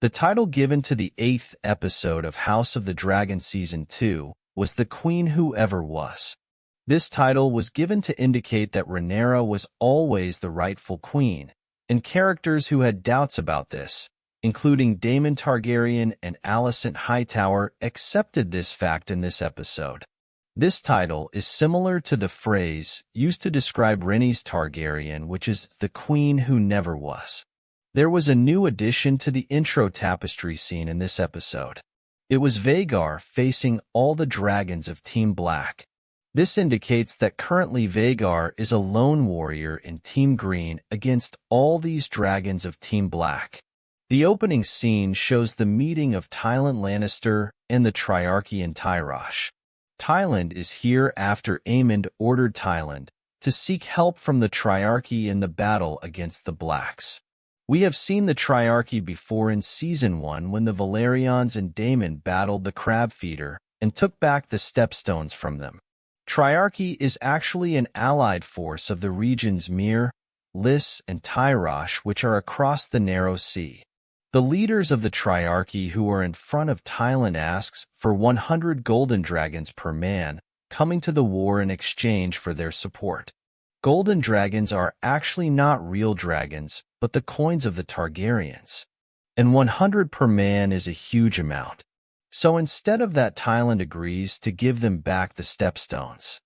The title given to the 8th episode of House of the Dragon Season 2 was The Queen Who Ever Was. This title was given to indicate that Rhaenyra was always the rightful queen, and characters who had doubts about this, including Damon Targaryen and Alicent Hightower, accepted this fact in this episode. This title is similar to the phrase used to describe Rhaenys Targaryen, which is the Queen Who Never Was. There was a new addition to the intro tapestry scene in this episode. It was Vhagar facing all the dragons of Team Black. This indicates that currently Vhagar is a lone warrior in Team Green against all these dragons of Team Black. The opening scene shows the meeting of Tyland Lannister and the Triarchy in Tyrosh. Tyland is here after Aemond ordered Tyland to seek help from the Triarchy in the battle against the Blacks. We have seen the Triarchy before in Season 1 when the Velaryons and Damon battled the Crab Feeder and took back the Stepstones from them. Triarchy is actually an allied force of the regions Myr, Lys, and Tyrosh, which are across the Narrow Sea. The leaders of the Triarchy who are in front of Tyland asks for 100 golden dragons per man, coming to the war in exchange for their support. Golden dragons are actually not real dragons, but the coins of the Targaryens. And 100 per man is a huge amount. So instead of that, Tyland agrees to give them back the Stepstones.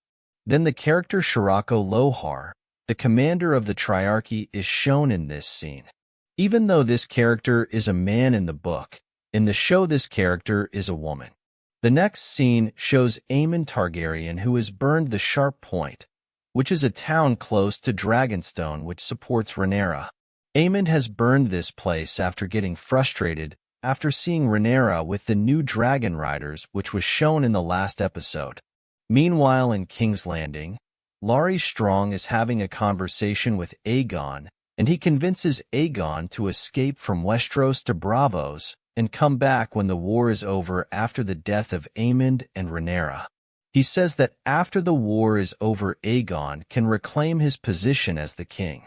Then the character Shirako Lohar, the commander of the Triarchy, is shown in this scene. Even though this character is a man in the book, in the show this character is a woman. The next scene shows Aemond Targaryen, who has burned the Sharp Point, which is a town close to Dragonstone which supports Rhaenyra. Aemond has burned this place after getting frustrated after seeing Rhaenyra with the new dragon riders, which was shown in the last episode. Meanwhile, in King's Landing, Larry Strong is having a conversation with Aegon, and he convinces Aegon to escape from Westeros to Braavos and come back when the war is over after the death of Aemond and Rhaenyra. He says that after the war is over, Aegon can reclaim his position as the king.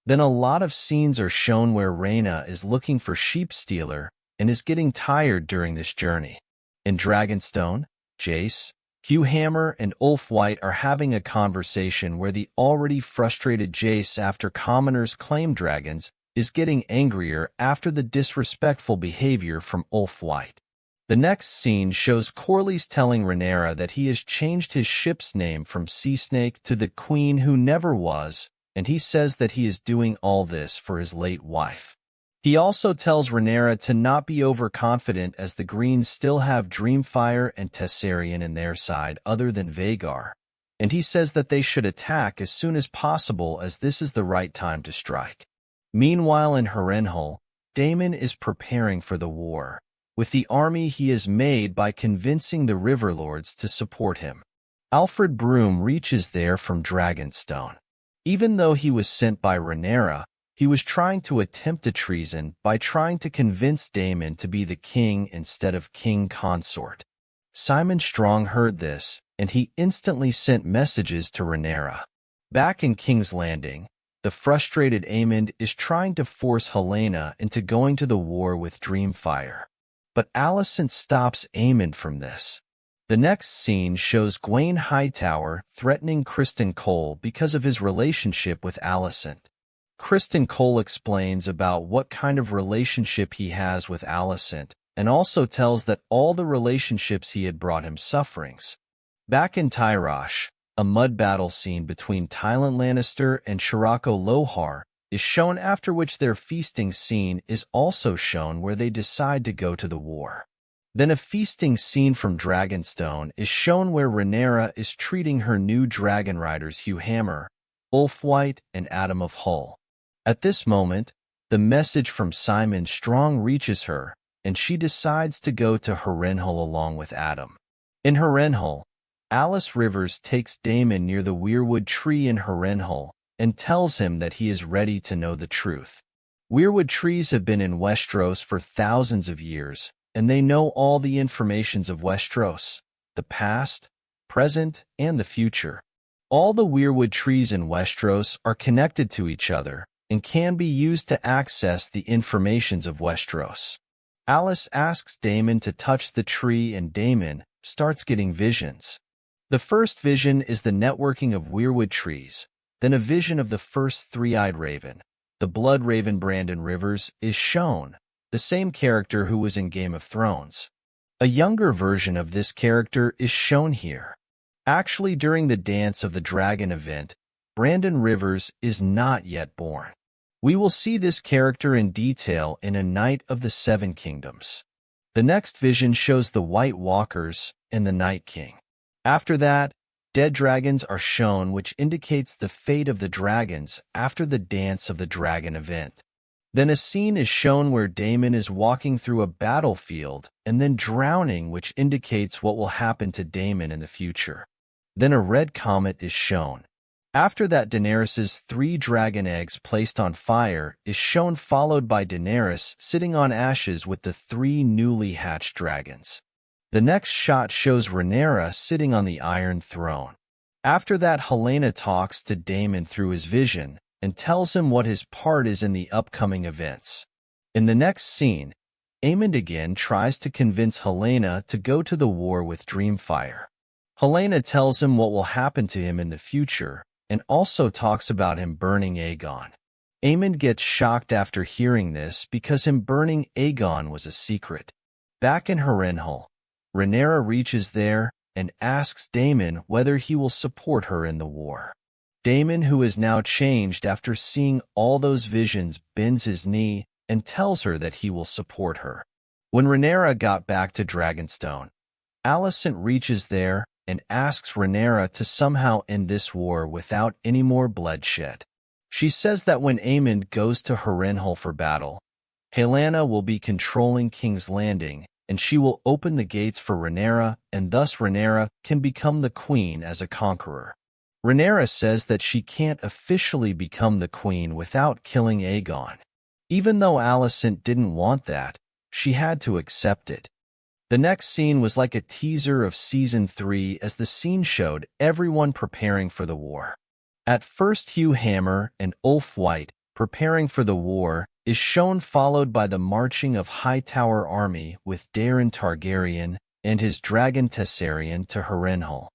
Then a lot of scenes are shown where Rhaena is looking for Sheepstealer and is getting tired during this journey. In Dragonstone, Jace, Hugh Hammer, and Ulf White are having a conversation where the already frustrated Jace, after commoners claim dragons, is getting angrier after the disrespectful behavior from Ulf White. The next scene shows Corlys telling Rhaenyra that he has changed his ship's name from Sea Snake to the Queen Who Never Was, and he says that he is doing all this for his late wife. He also tells Rhaenyra to not be overconfident, as the Greens still have Dreamfire and Tessarion in their side other than Vhagar, and he says that they should attack as soon as possible as this is the right time to strike. Meanwhile, in Harrenhal, Damon is preparing for the war, with the army he has made by convincing the Riverlords to support him. Alfred Broom reaches there from Dragonstone. Even though he was sent by Rhaenyra, he was trying to attempt a treason by trying to convince Damon to be the king instead of king consort. Simon Strong heard this, and he instantly sent messages to Rhaenyra. Back in King's Landing, the frustrated Aemond is trying to force Helaena into going to the war with Dreamfire. But Alicent stops Aemond from this. The next scene shows Gwaine Hightower threatening Criston Cole because of his relationship with Alicent. Criston Cole explains about what kind of relationship he has with Alicent, and also tells that all the relationships he had brought him sufferings. Back in Tyrosh, a mud battle scene between Tyland Lannister and Shirako Lohar is shown, after which their feasting scene is also shown where they decide to go to the war. Then a feasting scene from Dragonstone is shown where Rhaenyra is treating her new dragon riders Hugh Hammer, Ulf White, and Adam of Hull. At this moment, the message from Simon Strong reaches her, and she decides to go to Harrenhal along with Adam. In Harrenhal, Alice Rivers takes Damon near the weirwood tree in Harrenhal and tells him that he is ready to know the truth. Weirwood trees have been in Westeros for thousands of years, and they know all the informations of Westeros, the past, present, and the future. All the weirwood trees in Westeros are connected to each other and can be used to access the informations of Westeros. Alice asks Damon to touch the tree and Damon starts getting visions. The first vision is the networking of weirwood trees, then a vision of the first three-eyed raven. The blood raven Brandon Rivers is shown, the same character who was in Game of Thrones. A younger version of this character is shown here. Actually, during the Dance of the Dragon event, Brandon Rivers is not yet born. We will see this character in detail in A Knight of the Seven Kingdoms. The next vision shows the White Walkers and the Night King. After that, dead dragons are shown, which indicates the fate of the dragons after the Dance of the Dragon event. Then a scene is shown where Damon is walking through a battlefield and then drowning, which indicates what will happen to Damon in the future. Then a red comet is shown. After that, Daenerys's 3 dragon eggs placed on fire is shown, followed by Daenerys sitting on ashes with the 3 newly hatched dragons. The next shot shows Rhaenyra sitting on the Iron Throne. After that, Helaena talks to Damon through his vision and tells him what his part is in the upcoming events. In the next scene, Aemond again tries to convince Helaena to go to the war with Dreamfire. Helaena tells him what will happen to him in the future and also talks about him burning Aegon. Aemond gets shocked after hearing this because him burning Aegon was a secret. Back in Harrenhal, Rhaenyra reaches there and asks Damon whether he will support her in the war. Damon, who is now changed after seeing all those visions, bends his knee and tells her that he will support her. When Rhaenyra got back to Dragonstone, Alicent reaches there and asks Rhaenyra to somehow end this war without any more bloodshed. She says that when Aemond goes to Harrenhal for battle, Helaena will be controlling King's Landing, and she will open the gates for Rhaenyra, and thus Rhaenyra can become the queen as a conqueror. Rhaenyra says that she can't officially become the queen without killing Aegon. Even though Alicent didn't want that, she had to accept it. The next scene was like a teaser of Season 3 as the scene showed everyone preparing for the war. At first, Hugh Hammer and Ulf White preparing for the war is shown, followed by the marching of Hightower army with Daeron Targaryen and his dragon Tessarion to Harrenhal.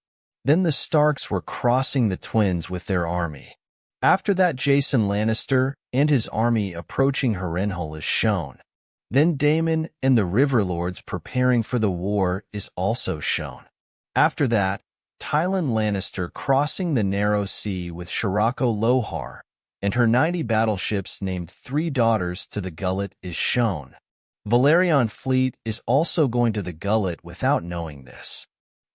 Then the Starks were crossing the Twins with their army. After that, Jason Lannister and his army approaching Harrenhal is shown. Then Damon and the Riverlords preparing for the war is also shown. After that, Tywin Lannister crossing the Narrow Sea with Shirako Lohar and her 90 battleships named 3 Daughters to the Gullet is shown. Valerian fleet is also going to the Gullet without knowing this.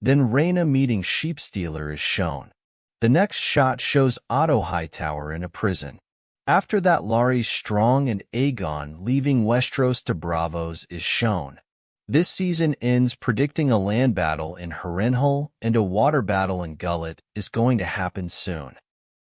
Then Rhaena meeting Sheepstealer is shown. The next shot shows Otto Hightower in a prison. After that, Larry Strong and Aegon leaving Westeros to Braavos is shown. This season ends predicting a land battle in Harrenhal and a water battle in Gullet is going to happen soon.